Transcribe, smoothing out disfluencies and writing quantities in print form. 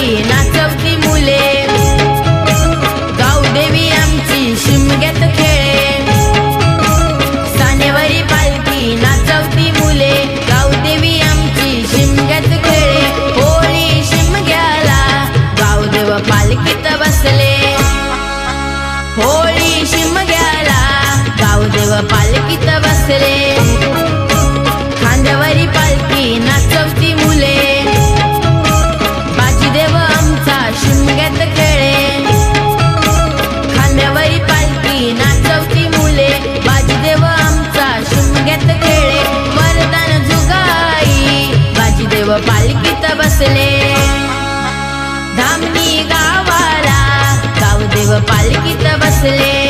पालखी नाचवती मुले, गावदेवी आमची शिमग्यात खेळे। सानेवारी पालखी नाचवती मुले, गावदेवी आमची शिमग्यात खेळे। होळी शिमग्याला गावदेव पालखीत बसले, होळी शिमग्याला गावदेव पालखीत बसले। खांद्यावरी पालखी नाचवती मुले, बाजीदेव आमचा शिमग्यात खेळे। खांद्यावरी पालखी नाचवती मुले, बाजीदेव आमचा शिमग्यात खेळे। वरदान जुगाई बाजीदेव पालखीत बसले, धामणी गावाला गावदेव पालखीत बसले।